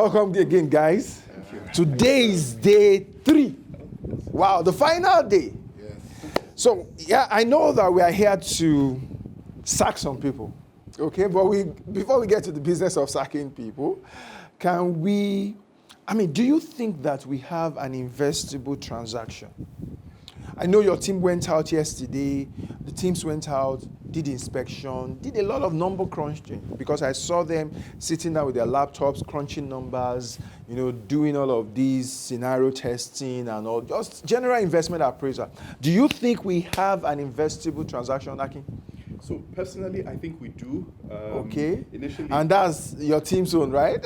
Welcome again, guys. Today is day 3. Wow, the final day. Yes. So, I know that we are here to sack some people. Okay, but before we get to the business of sacking people, do you think that we have an investable transaction? I know your team went out yesterday. The teams went out, did inspection, did a lot of number crunching because I saw them sitting down with their laptops, crunching numbers, doing all of these scenario testing and all, just general investment appraisal. Do you think we have an investable transaction, Aki? So personally, I think we do. Okay. Initially, and that's your team's own, right?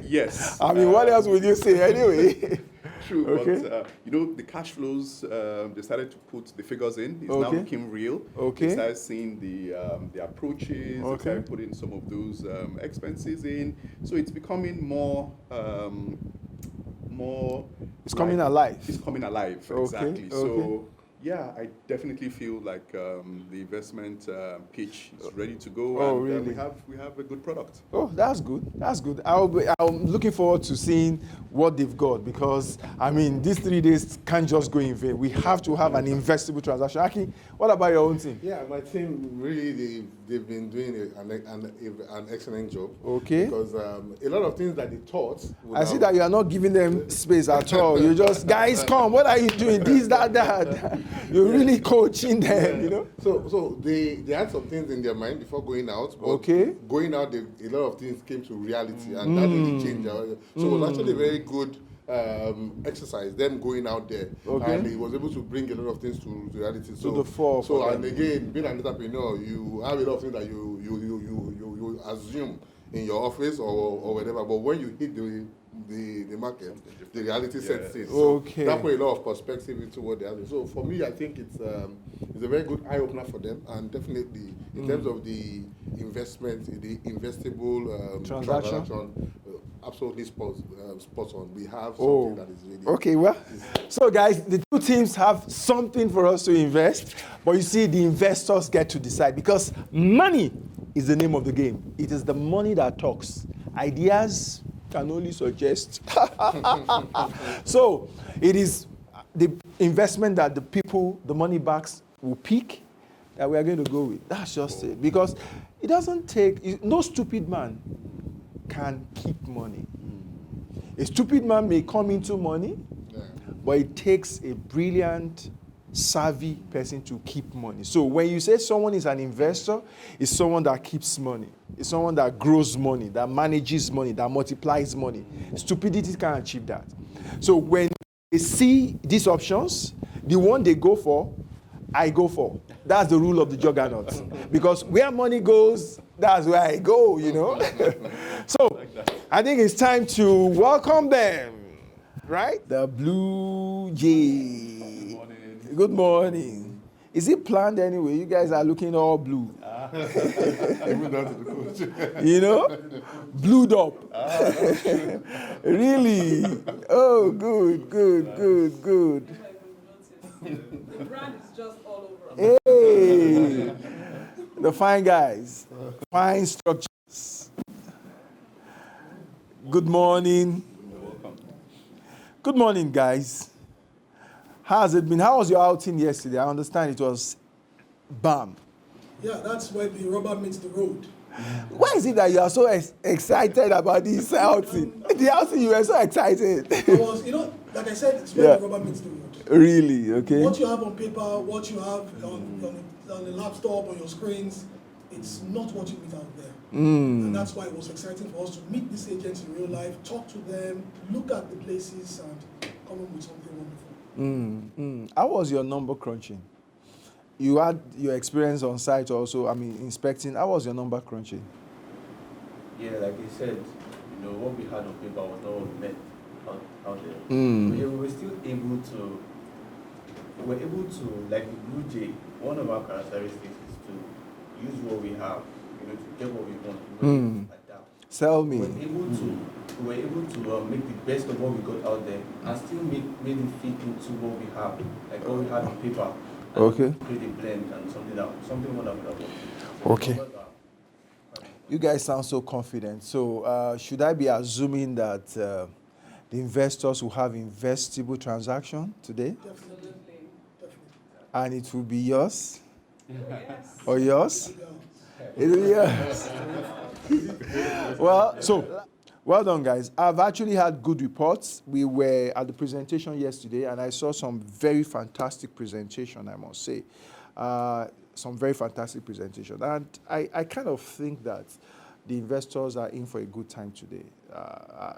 yes. What else would you say anyway? True, Okay. but the cash flows, they started to put the figures in. It's now Okay. looking real. Okay. They started seeing the approaches. Okay. They started putting some of those expenses in. So it's becoming more. It's coming alive. It's coming alive, Okay. exactly. Okay. So yeah, I definitely feel like the investment pitch is ready to go, Oh, and really? we have a good product. Oh, that's good. That's good. I'm looking forward to seeing what they've got because, these 3 days can't just go in vain. We have to have an investable transaction. Aki, what about your own team? Yeah, my team really they've been doing an excellent job. Okay. Because a lot of things that they taught. I see that you are not giving them space at all. You just, guys, come. What are you doing? This, that. You're really coaching them, So they had some things in their mind before going out. But Okay. Going out, a lot of things came to reality, and that really changed. So it was actually a very good exercise, them going out there. Okay. And he was able to bring a lot of things to reality. So, the fore So for and them. again, being an entrepreneur, you have a lot of things that you assume in your office or whatever. But when you hit the market, the reality sets in. So Okay. that put a lot of perspective into what they are doing. So for me, I think it's a very good eye opener for them, and definitely in terms of the investment, the investable transaction, absolutely spot on. We have something that is really Okay, well, so guys, the two teams have something for us to invest, but you see, the investors get to decide because money is the name of the game. It is the money that talks. Ideas can only suggest. So it is the investment that the money backs will pick that we are going to go with. That's just it. Because it doesn't take, no stupid man can keep money. A stupid man may come into money, but it takes a brilliant, savvy person to keep money. So when you say someone is an investor, it's someone that keeps money. It's someone that grows money, that manages money, that multiplies money. Stupidity can't achieve that. So when they see these options, the one they go for, I go for. That's the rule of the Juggernaut. Because where money goes, that's where I go, So I think it's time to welcome them, right? The Blue Jay. Good morning. Is it planned anyway? You guys are looking all blue. even down to the coach. Blued up. Really? Oh, good. The brand is just all over. Hey, the fine guys, fine structures. Good morning. Good morning, guys. How has it been? How was your outing yesterday? I understand it was bam. Yeah, that's where the rubber meets the road. Why is it that you are so excited about this outing? The outing, you were so excited. I was, like I said, it's where the rubber meets the road. Really? Okay. What you have on paper, what you have on the laptop, on your screens, it's not what you meet out there. And that's why it was exciting for us to meet these agents in real life, talk to them, look at the places, and come up with something wonderful. How was your number crunching? You had your experience on site also, inspecting. How was your number crunching? Yeah, like you said, what we had on paper was not what we met out there. But yeah, we were still able to, like the Blue Jay, one of our characteristics is to use what we have, to get what we want. We were able to adapt. Tell me. We were able to make the best of what we got out there and still made it fit into what we have, like what we had on paper. Okay. Create a blend and something wonderful. Okay. You guys sound so confident. So should I be assuming that the investors will have investable transaction today? Definitely. Definitely. And it will be yours? Yes. Or yours? Yeah. It will be yours. Well, so well done, guys. I've actually had good reports. We were at the presentation yesterday, and I saw some very fantastic presentation, I must say. Some very fantastic presentation. And I kind of think that the investors are in for a good time today.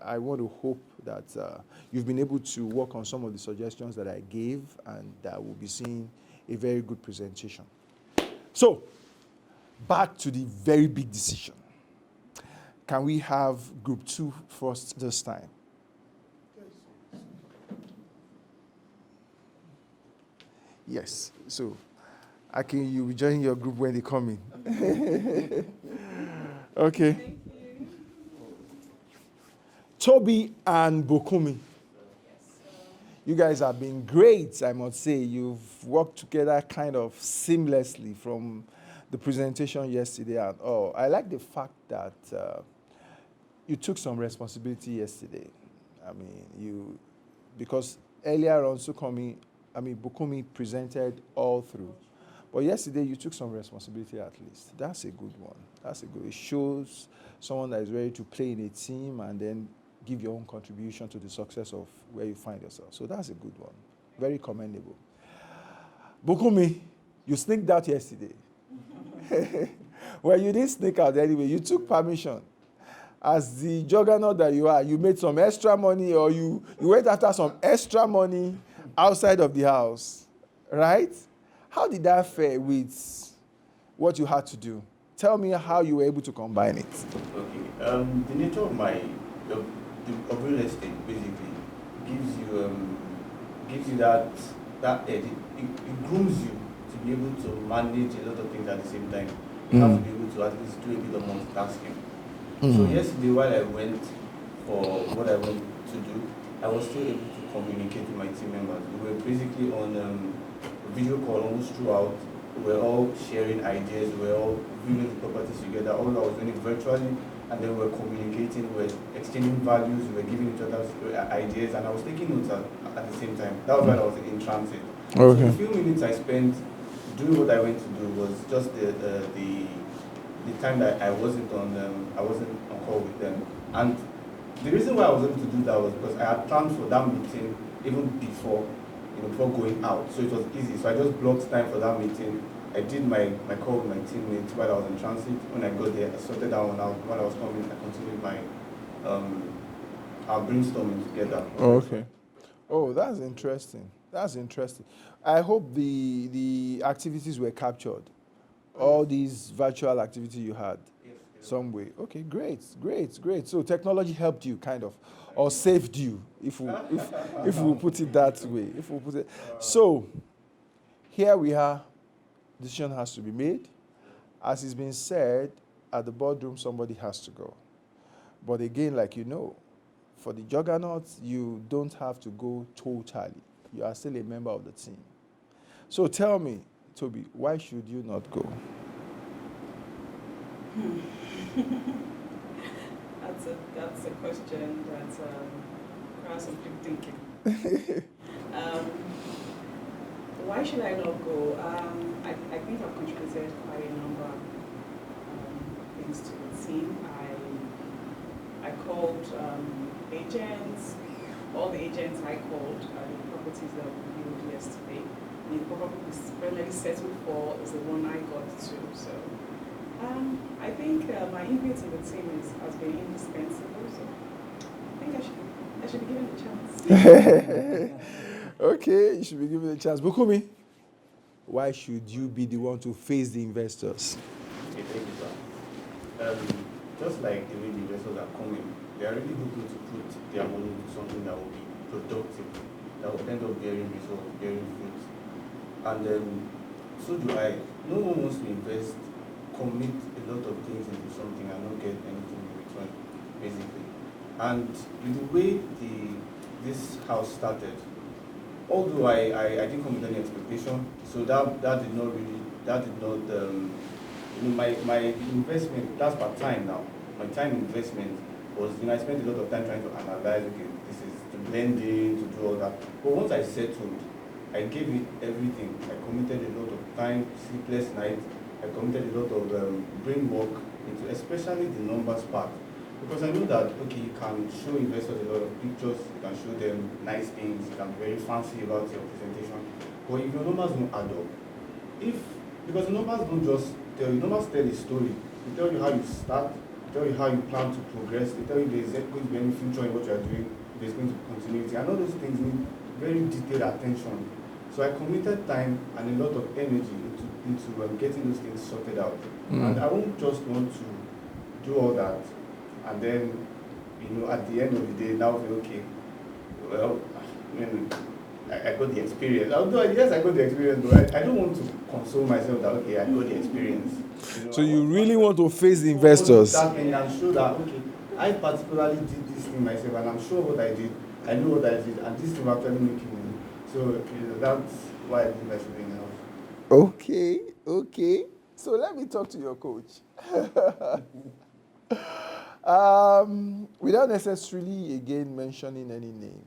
I want to hope that you've been able to work on some of the suggestions that I gave, and that we'll be seeing a very good presentation. So, back to the very big decision. Can we have group 2 first this time? Yes. So, Akin, you will join your group when they come in. Okay. Thank you. Toby and Bokumi. You guys have been great, I must say. You've worked together kind of seamlessly from the presentation yesterday and all. I like the fact that you took some responsibility yesterday. I mean, because earlier on, Bokumi presented all through. But yesterday, you took some responsibility at least. That's a good one. It shows someone that is ready to play in a team and then give your own contribution to the success of where you find yourself. So that's a good one. Very commendable. Bokumi, you sneaked out yesterday. Well, you didn't sneak out anyway. You took permission. As the juggernaut that you are, you made some extra money, or you went after some extra money outside of the house, right? How did that fare with what you had to do? Tell me how you were able to combine it. Okay. The nature of of real estate basically gives you that edge. It grooms you to be able to manage a lot of things at the same time. You have to be able to at least do a bit of multitasking. So yesterday, while I went for what I went to do, I was still able to communicate with my team members. We were basically on a video call almost throughout. We were all sharing ideas. We were all viewing the properties together. All I was doing it virtually, and then we were communicating. We were exchanging values. We were giving each other ideas, and I was taking notes at the same time. That was when I was in transit. Okay. So the few minutes I spent doing what I went to do was just the time that I wasn't on call with them. And the reason why I was able to do that was because I had planned for that meeting even before going out. So it was easy. So I just blocked time for that meeting. I did my call with my teammates while I was in transit. When I got there, I sorted that one out. While I was coming, I continued my our brainstorming together. Oh, okay. Oh, that's interesting. I hope the activities were captured. All these virtual activities you had some way. Okay, great. So technology helped you kind of, or saved you, if we put it that way. So here we are. Decision has to be made. As it's been said, at the boardroom, somebody has to go. But again, like for the Juggernauts, you don't have to go totally. You are still a member of the team. So tell me, Toby, why should you not go? That's a question that requires some deep thinking. Why should I not go? I think I've contributed quite a number of things to the team. I called agents. All the agents I called the properties that we viewed yesterday. The property we primarily settled for is the one I got to. So I think my input in the team has been indispensable. So I think I should be given a chance. Okay, you should be given a chance. Bukumi, why should you be the one to face the investors? Okay, thank you, sir. Just like the way the investors are coming, they are really looking to put their money into something that will be productive, that will end up bearing results, bearing fruits. And so do I. No one wants to invest, commit a lot of things into something and not get anything in return, basically. And with the way this house started, although I didn't come with any expectation, so that did not my investment, that's my time now. My time investment was, I spent a lot of time trying to analyze, okay, this is to blend in, to do all that. But once I settled, I gave it everything. I committed a lot of time, sleepless nights. I committed a lot of brain work into especially the numbers part. Because I know that, okay, you can show investors a lot of pictures, you can show them nice things, you can be very fancy about your presentation. But if your numbers don't add up, because the numbers don't just tell you, numbers tell a story. They tell you how you start, they tell you how you plan to progress, they tell you there's going to be any future in what you are doing, there's going to be continuity. And all those things need very detailed attention. So I committed time and a lot of energy into getting those things sorted out. And I won't just want to do all that and then, at the end of the day, now feel okay. Well, I got the experience. Although, yes, I got the experience, but I don't want to console myself that, okay, I got the experience. So you really want to face the investors? That thing and show that, okay, I particularly did this thing myself, and I'm sure what I did, I know what I did, and this thing actually making money. So that's why I think I should be in house. Okay. So let me talk to your coach. Without necessarily again mentioning any name,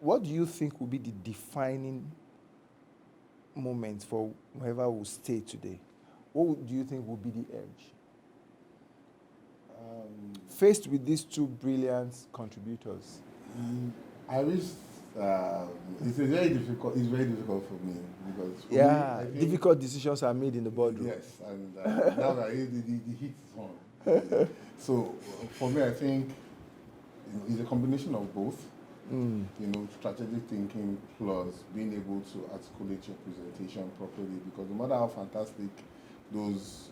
what do you think will be the defining moment for whoever will stay today? What do you think will be the edge? Faced with these two brilliant contributors. I wish it's very difficult for me because for me, I think, difficult decisions are made in the boardroom. Yes, and now that the heat is on. So for me, I think it's a combination of both. Strategic thinking plus being able to articulate your presentation properly. Because no matter how fantastic those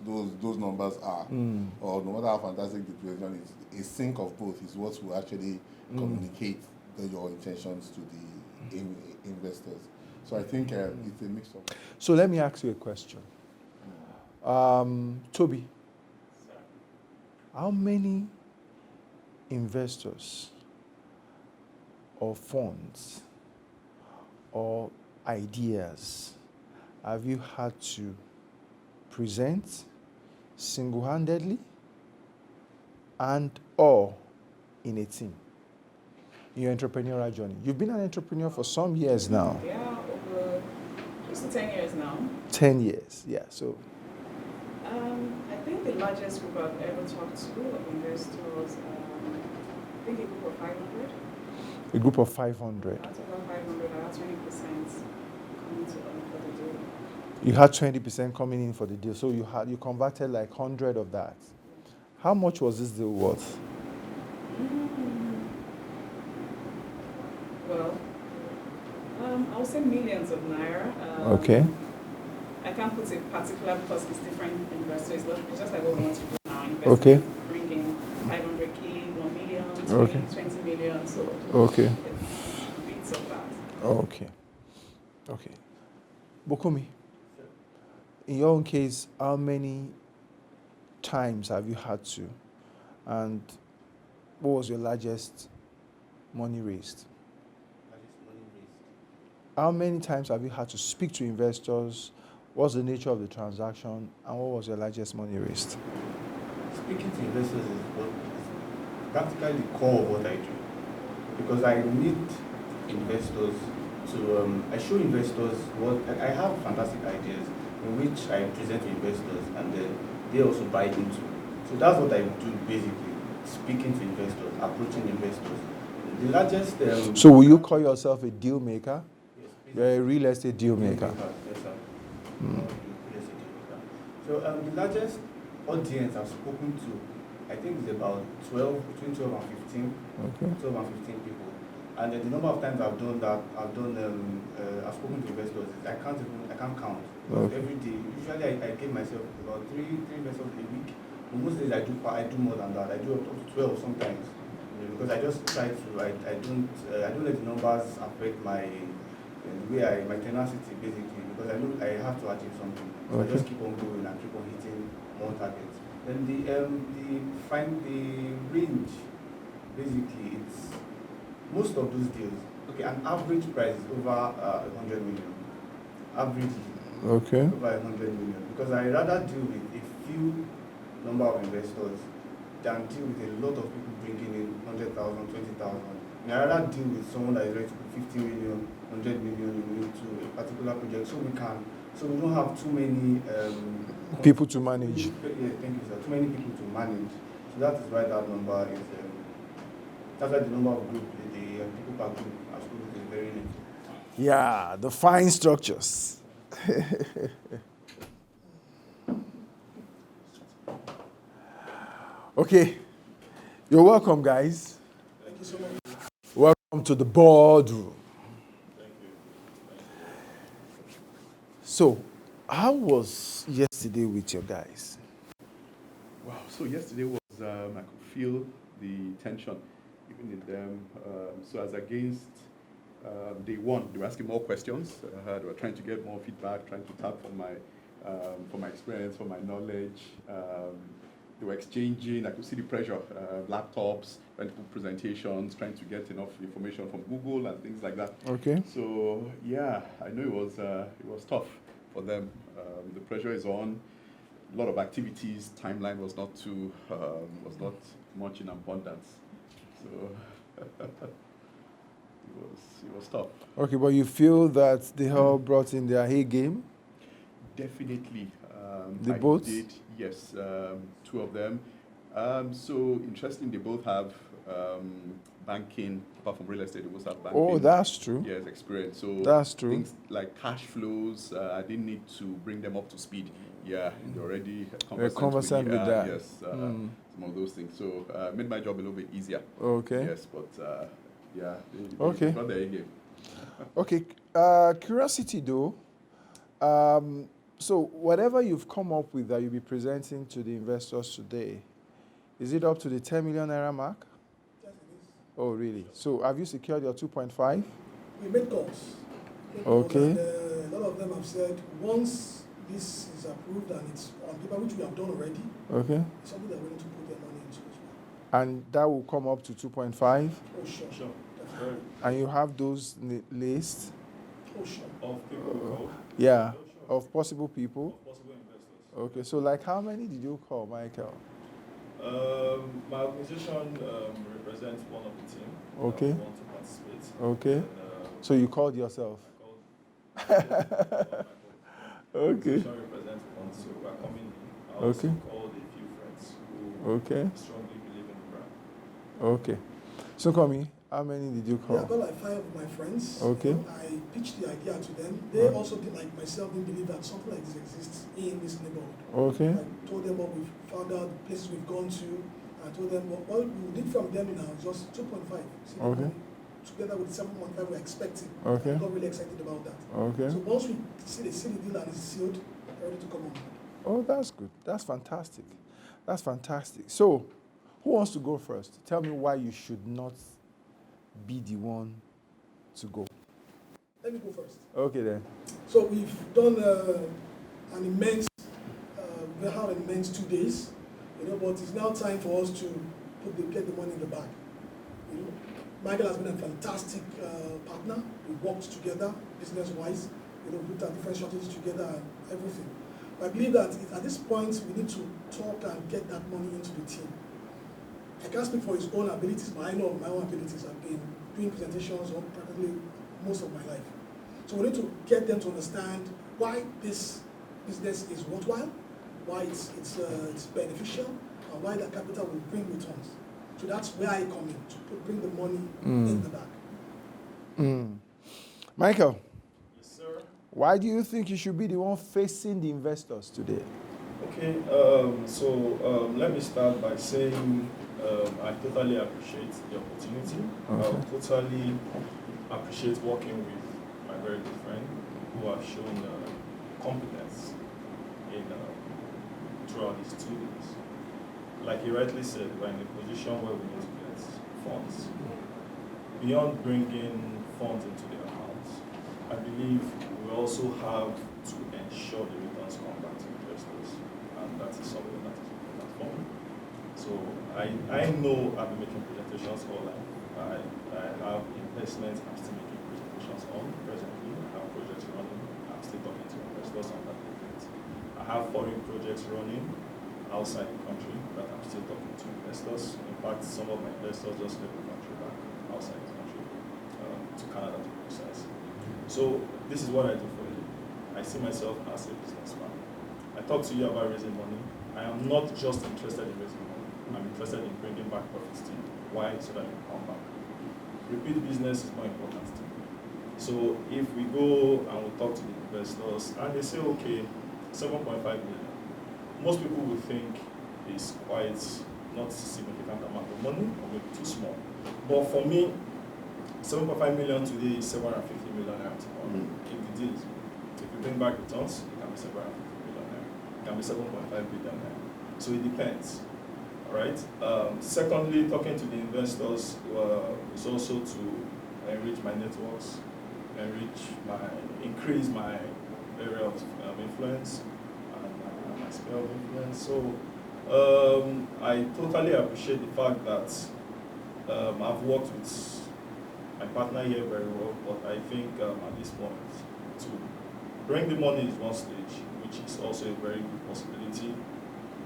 numbers are, or no matter how fantastic the presentation is, a sync of both is what will actually communicate your intentions to the investors. So I think it's a mix of. So let me ask you a question. Toby, how many investors or funds or ideas have you had to present single-handedly and or in a team in your entrepreneurial journey? You've been an entrepreneur for some years now. Yeah, over close to 10 years now. 10 years, yeah. So I think the largest group I've ever talked to of investors, I think a group of 500. a group of 500. Out of that 500, I had 20% coming to for the deal. You had 20% coming in for the deal, so you converted like 100 of that. How much was this deal worth? Well, I would say millions of naira. Okay. I can't put it particular because it's different investors. It's just like what we want to do now. Invest Okay. Bring in 500K, 1 million, 20, Okay. 20 million. So Okay. it's bits of that. Okay. Bokomi, in your own case, how many times have you had to, and what was your largest money raised? How many times have you had to speak to investors? What's the nature of the transaction, and what was your largest money raised? Speaking to investors is practically the core of what I do, because I meet investors to I show investors what I have fantastic ideas in which I present to investors, and then they also buy into. So that's what I do basically: speaking to investors, approaching investors. The largest. So, will you call yourself a deal maker? Yes, You're a real estate deal maker. Yes, sir. So the largest audience I've spoken to, I think, is about between 12 and 15. Okay. 12 and 15 people. And the number of times I've spoken to investors, I can't count. Okay. Every day, usually I give myself about three investors a week. But most days I do more than that. I do up to 12 sometimes. Because I just try to, I don't let the numbers affect my tenacity basically, because I know I have to achieve something. So I just keep on going and keep on hitting more targets. Then the range, basically it's most of those deals. Okay, an average price is over 100 million. Average. Okay. over 100 million, because I rather deal with a few number of investors than deal with a lot of people bringing in 100,000, 20,000. And I rather deal with someone that is ready to put 50 million, 100 million into a particular project, so we don't have too many People to manage. Yeah, thank you, sir. Too many people to manage. So that is why that number is. That's why the number of group, the people per group, as group is very limited. Yeah, the fine structures. Okay. You're welcome, guys. Thank you so much. Welcome to the boardroom. So, how was yesterday with your guys? Wow, so yesterday was, I could feel the tension even in them. So as against day one, they were asking more questions. They were trying to get more feedback, trying to tap from my experience, from my knowledge. They were exchanging, I could see the pressure, laptops, trying to put presentations, trying to get enough information from Google and things like that. Okay. So yeah, I know it was tough for them. The pressure is on. A lot of activities. Timeline was not much in abundance. So it was tough. Okay, but you feel that they all brought in their A game? Definitely. The I both? did, yes, two of them. So interesting, they both have banking, apart from real estate, they both have banking. Oh, that's true. Yes, experience. So That's true. things like cash flows, I didn't need to bring them up to speed. Yeah, they're already conversant with that. Yes, some of those things. So made my job a little bit easier. Okay. Yes, but yeah, Okay. they got their A game. Okay. Curiosity though. So whatever you've come up with that you'll be presenting to the investors today, is it up to the 10 million naira mark? Yes, it is. Oh, really? So have you secured your 2.5? We made calls. Okay. And, a lot of them have said once this is approved and it's on paper, which we have done already, Okay. it's something they're willing to put their money into as well. And that will come up to 2.5? Oh, sure. Sure. Definitely. And you have those list? Oh, sure. Of people who call, Yeah. sure. Of possible people? Of possible investors. Okay. So like how many did you call, Michael? My organization represents one of the team. Okay. Who want to participate. Okay. And, So you called yourself? I called. Okay. Organization represents one, so we're coming in. I also Okay. called a few friends who Okay. strongly believe in the brand. Okay. So Komi, how many did you Yeah, I call? got like 5 of my friends. Okay. I pitched the idea to them. They also did, like myself, didn't believe that something like this exists in this neighborhood. Okay. I told them what we've found out, the places we've gone to. I told them what we need from them now is just 2.5. See, Okay. Together with 7.5 we're expecting. Okay. I got really excited about that. Okay. So once we see the deal and it's sealed, they're ready to come on. Oh, that's good. That's fantastic. That's fantastic. So, who wants to go first? Tell me why you should not be the one to go. Let me go first. Okay then. So we've done an immense, we had an immense 2 days, but it's now time for us to get the money in the bag. Michael has been a fantastic partner. We worked together business-wise. Looked at different strategies together and everything. I believe that at this point we need to talk and get that money into the team. I can't speak for his own abilities, but I know my own abilities. I've been doing presentations on practically most of my life. So we need to get them to understand why this business is worthwhile, why it's beneficial, and why that capital will bring returns. So that's where I come in, to bring the money in the back. Michael, Yes, sir. why do you think you should be the one facing the investors today? Okay, let me start by saying I totally appreciate the opportunity. Okay. I totally appreciate working with my very good friend who have shown competence throughout these 2 days. Like he rightly said, we're in a position where we need to get funds. Beyond bringing funds into the accounts, I believe we also have to ensure the returns come back to investors, and that is something that is important for me. So I know I've been making presentations all life. I have investments I'm still making presentations on presently. I have projects running. I'm still talking to investors on I have foreign projects running outside the country that I'm still talking to investors. In fact, some of my investors just left the country back outside the country, to Canada to be precise. So this is what I do for a living. I see myself as a businessman. I talk to you about raising money. I am not just interested in raising money. I'm interested in bringing back profits to you. Why? So that you come back. Repeat business is more important to me. So if we go and we talk to the investors and they say, okay, 7.5 million, most people would think it's quite not a significant amount of money or maybe too small. But for me, 7.5 million today is 750 million naira tomorrow. If the deal is good. If you bring back returns, it can be 750 million naira. It can be 7.5 billion naira. So it depends. All right. Secondly, talking to the investors is also to enrich my networks, increase my area of influence and my sphere of influence. So I totally appreciate the fact that I've worked with my partner here very well, but I think at this point to bring the money is one stage, which is also a very good possibility.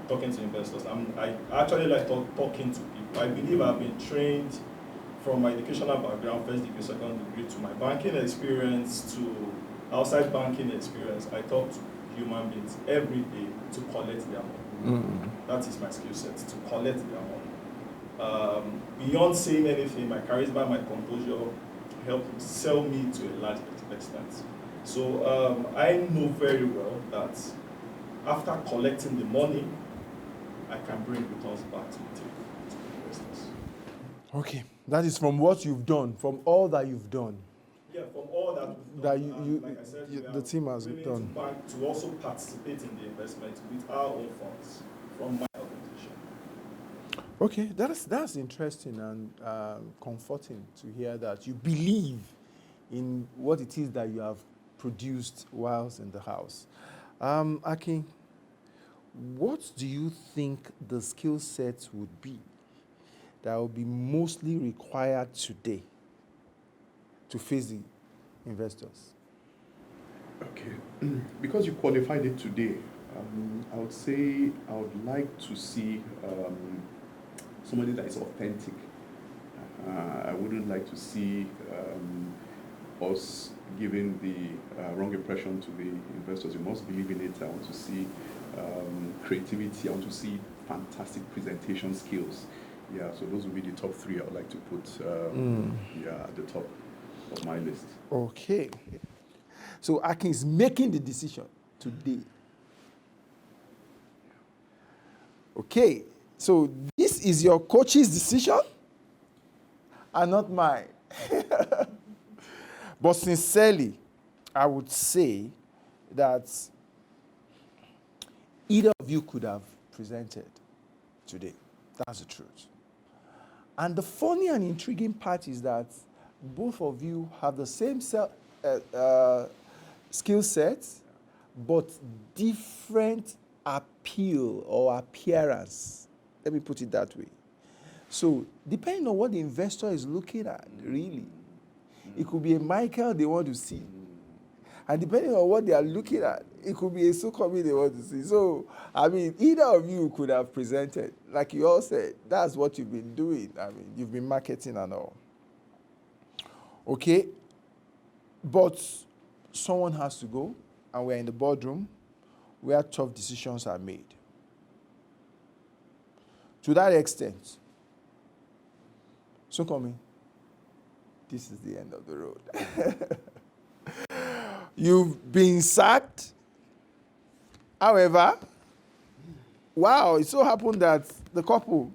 Talking to investors, I actually like talking to people. I believe I've been trained from my educational background, first degree, second degree, to my banking experience, to outside banking experience. I talk to human beings every day to collect their money. That is my skill set, to collect their money. Beyond saying anything, my charisma, my composure help sell me to a large extent. So I know very well that after collecting the money, I can bring returns back to the table to the investors. Okay, that is from what you've done, from all that you've done. Yeah, from all that we've That done, like I said, the team has willing done. to also participate in the investment with our own funds from my organization. Okay, that's interesting and comforting to hear that you believe in what it is that you have produced whilst in the house. Akin, what do you think the skill sets would be that will be mostly required today to face the investors? Okay, because you qualified it today, I would say I would like to see somebody that is authentic. I wouldn't like to see us giving the wrong impression to the investors. You must believe in it. I want to see creativity. I want to see fantastic presentation skills. Yeah, so those would be the top three I would like to put at the top of my list. Okay. So Akin is making the decision today. Okay. So this is your coach's decision and not mine. But sincerely, I would say that either of you could have presented today. That's the truth. And the funny and intriguing part is that both of you have the same skill sets, but different appeal or appearance. Let me put it that way. So, depending on what the investor is looking at, really, it could be a Michael they want to see. And depending on what they are looking at, it could be a Sukomi they want to see. So, I mean, either of you could have presented. Like you all said, that's what you've been doing. I mean, you've been marketing and all. Okay? But someone has to go, and we're in the boardroom where tough decisions are made. To that extent, Sukomi, this is the end of the road. You've been sacked. However, wow, it so happened that the couple,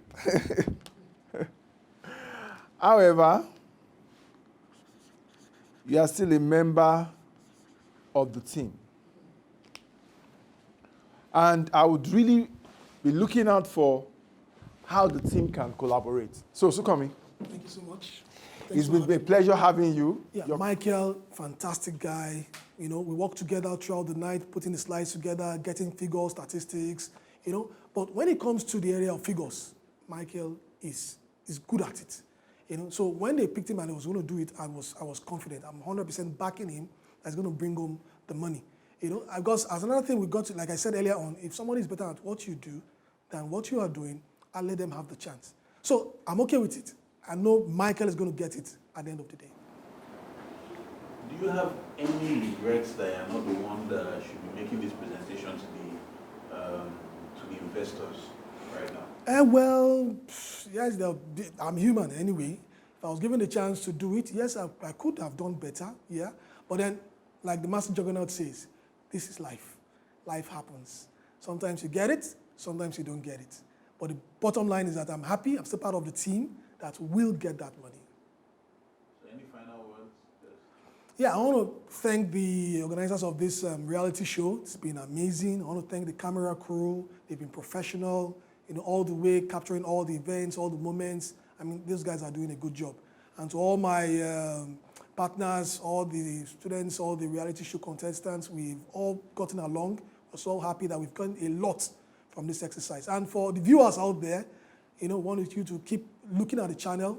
however, you are still a member of the team. And I would really be looking out for how the team can collaborate. So, Sukomi. Thank you so much. It's been a pleasure having you. Yeah, Michael, fantastic guy. You know, we worked together throughout the night, putting the slides together, getting figures, statistics, you know. But when it comes to the area of figures, Michael is good at it. You know, so when they picked him and he was going to do it, I was confident. I'm 100% backing him. That's going to bring home the money. Because as another thing we got to, like I said earlier on, if somebody is better at what you do than what you are doing, I'll let them have the chance. So I'm okay with it. I know Michael is going to get it at the end of the day. Do you have any regrets that you're not the one that should be making this presentation to the investors right now? Well, yes, I'm human anyway. If I was given the chance to do it, yes, I could have done better, yeah. But then, like the Master Juggernaut says, this is life. Life happens. Sometimes you get it, sometimes you don't get it. But the bottom line is that I'm happy, I'm still part of the team that will get that money. So any final words? Yeah, I want to thank the organizers of this reality show. It's been amazing. I want to thank the camera crew. They've been professional, all the way, capturing all the events, all the moments. I mean, these guys are doing a good job. And to all my partners, all the students, all the reality show contestants, we've all gotten along. We're so happy that we've gotten a lot from this exercise. And for the viewers out there, wanted you to keep looking at the channel.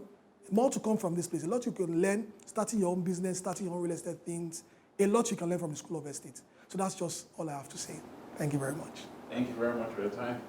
More to come from this place. A lot you can learn, starting your own business, starting your own real estate things. A lot you can learn from the School of Estate. So that's just all I have to say. Thank you very much. Thank you very much for your time.